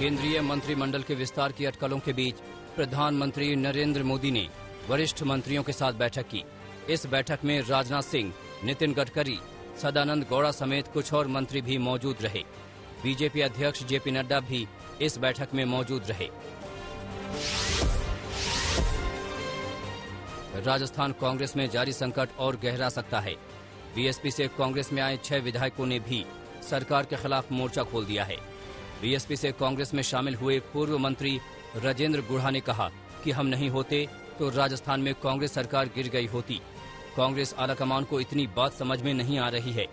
केंद्रीय मंत्रिमंडल के विस्तार की अटकलों के बीच प्रधानमंत्री नरेंद्र मोदी ने वरिष्ठ मंत्रियों के साथ बैठक की। इस बैठक में राजनाथ सिंह, नितिन गडकरी, सदानंद गौड़ा समेत कुछ और मंत्री भी मौजूद रहे। बीजेपी अध्यक्ष जेपी नड्डा भी इस बैठक में मौजूद रहे। राजस्थान कांग्रेस में जारी संकट और गहरा सकता है। बीएसपी से कांग्रेस में आए 6 विधायकों ने भी सरकार के खिलाफ मोर्चा खोल दिया है। बीएसपी से कांग्रेस में शामिल हुए पूर्व मंत्री राजेंद्र गुढ़ा ने कहा कि हम नहीं होते तो राजस्थान में कांग्रेस सरकार गिर गई होती। कांग्रेस आलाकमान को इतनी बात समझ में नहीं आ रही है।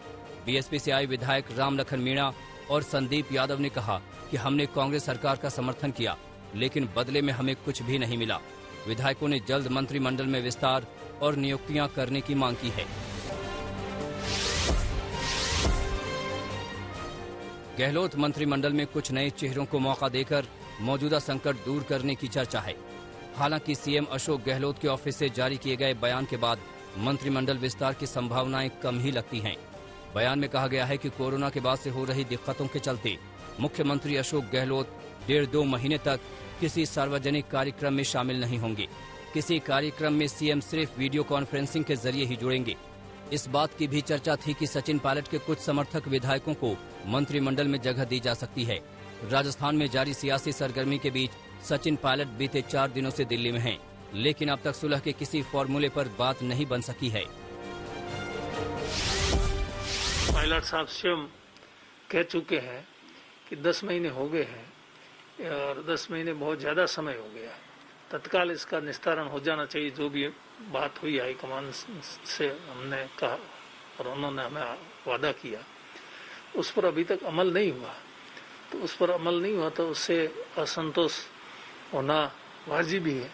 बीएसपी से आए विधायक रामलखन मीणा और संदीप यादव ने कहा कि हमने कांग्रेस सरकार का समर्थन किया, लेकिन बदले में हमें कुछ भी नहीं मिला। विधायकों ने जल्द मंत्रिमंडल में विस्तार और नियुक्तियां करने की मांग की है। गहलोत मंत्रिमंडल में कुछ नए चेहरों को मौका देकर मौजूदा संकट दूर करने की चर्चा है। हालांकि सीएम अशोक गहलोत के ऑफिस से जारी किए गए बयान के बाद मंत्रिमंडल विस्तार की संभावनाएं कम ही लगती हैं। बयान में कहा गया है कि कोरोना के बाद से हो रही दिक्कतों के चलते मुख्यमंत्री अशोक गहलोत 1.5-2 महीने तक किसी सार्वजनिक कार्यक्रम में शामिल नहीं होंगे। किसी कार्यक्रम में सीएम सिर्फ वीडियो कॉन्फ्रेंसिंग के जरिए ही जुड़ेंगे। इस बात की भी चर्चा थी कि सचिन पायलट के कुछ समर्थक विधायकों को मंत्रिमंडल में जगह दी जा सकती है। राजस्थान में जारी सियासी सरगर्मी के बीच सचिन पायलट बीते 4 दिनों से दिल्ली में हैं, लेकिन अब तक सुलह के किसी फॉर्मूले पर बात नहीं बन सकी है। पायलट साहब स्वयं कह चुके हैं कि 10 महीने हो गए हैं और 10 महीने बहुत ज्यादा समय हो गया। तत्काल इसका निस्तारण हो जाना चाहिए। जो भी बात हुई हाईकमान से हमने कहा और उन्होंने हमें वादा किया, उस पर अभी तक अमल नहीं हुआ। तो उस पर अमल नहीं हुआ तो उससे असंतोष होना वाजिब ही है।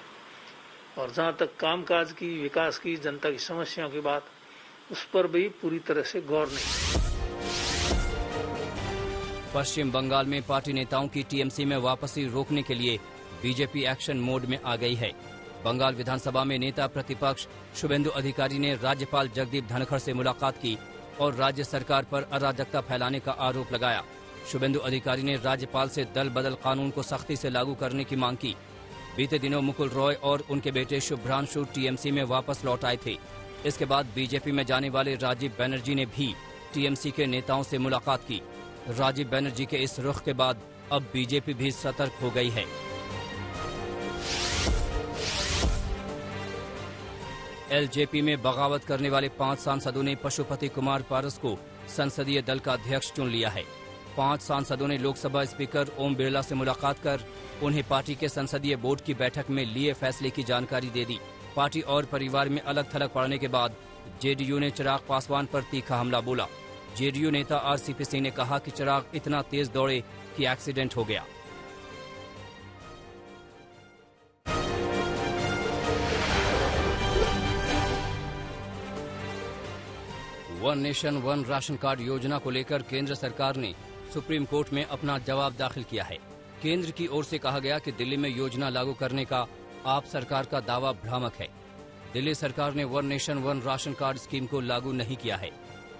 और जहाँ तक कामकाज की, विकास की, जनता की समस्याओं की बात, उस पर भी पूरी तरह से गौर नहीं। पश्चिम बंगाल में पार्टी नेताओं की टीएमसी में वापसी रोकने के लिए बीजेपी एक्शन मोड में आ गई है। बंगाल विधानसभा में नेता प्रतिपक्ष शुभेंदु अधिकारी ने राज्यपाल जगदीप धनखड़ से मुलाकात की और राज्य सरकार पर अराजकता फैलाने का आरोप लगाया। शुभेंदु अधिकारी ने राज्यपाल से दल बदल कानून को सख्ती से लागू करने की मांग की। बीते दिनों मुकुल रॉय और उनके बेटे शुभ्रांशु टीएमसी में वापस लौट आए थे। इसके बाद बीजेपी में जाने वाले राजीव बनर्जी ने भी टीएमसी के नेताओं से मुलाकात की। राजीव बनर्जी के इस रुख के बाद अब बीजेपी भी सतर्क हो गई है। एलजेपी में बगावत करने वाले 5 सांसदों ने पशुपति कुमार पारस को संसदीय दल का अध्यक्ष चुन लिया है। 5 सांसदों ने लोकसभा स्पीकर ओम बिरला से मुलाकात कर उन्हें पार्टी के संसदीय बोर्ड की बैठक में लिए फैसले की जानकारी दे दी। पार्टी और परिवार में अलग थलग पड़ने के बाद जेडीयू ने चिराग पासवान पर तीखा हमला बोला। जेडीयू नेता आरसीपी सिंह ने कहा कि चिराग इतना तेज दौड़े कि एक्सीडेंट हो गया। One nation one ration card योजना को लेकर केंद्र सरकार ने सुप्रीम कोर्ट में अपना जवाब दाखिल किया है। केंद्र की ओर से कहा गया कि दिल्ली में योजना लागू करने का आप सरकार का दावा भ्रामक है। दिल्ली सरकार ने one nation one ration card scheme को लागू नहीं किया है।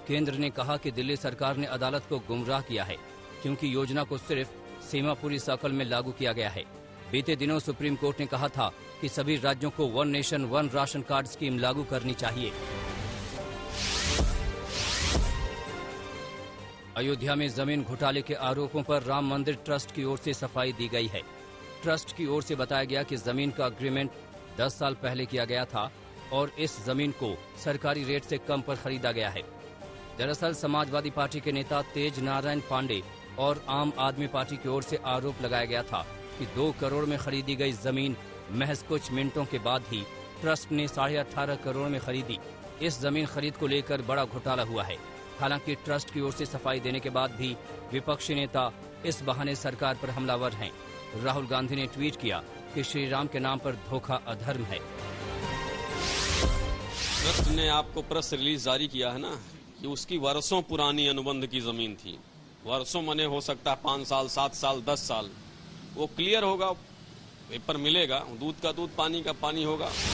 केंद्र ने कहा कि दिल्ली सरकार ने अदालत को गुमराह किया है, क्योंकि योजना को सिर्फ सीमापुरी सर्कल में लागू किया गया है। बीते दिनों सुप्रीम कोर्ट ने कहा था कि सभी राज्यों को one nation one ration card scheme लागू करनी चाहिए। अयोध्या में जमीन घोटाले के आरोपों पर राम मंदिर ट्रस्ट की ओर से सफाई दी गई है। ट्रस्ट की ओर से बताया गया कि जमीन का अग्रीमेंट 10 साल पहले किया गया था और इस जमीन को सरकारी रेट से कम पर खरीदा गया है। दरअसल समाजवादी पार्टी के नेता तेज नारायण पांडे और आम आदमी पार्टी की ओर से आरोप लगाया गया था कि 2 करोड़ में खरीदी गई जमीन महज कुछ मिनटों के बाद ही ट्रस्ट ने 18.5 करोड़ में खरीदी। इस जमीन खरीद को लेकर बड़ा घोटाला हुआ है। हालांकि ट्रस्ट की ओर से सफाई देने के बाद भी विपक्षी नेता इस बहाने सरकार पर हमलावर हैं। राहुल गांधी ने ट्वीट किया कि श्री राम के नाम पर धोखा अधर्म है। ट्रस्ट ने आपको प्रेस रिलीज जारी किया है ना कि उसकी वर्षों पुरानी अनुबंध की जमीन थी। वर्षों मने हो सकता है 5 साल, 7 साल, 10 साल। वो क्लियर होगा, पेपर मिलेगा, दूध का दूध, पानी का पानी होगा।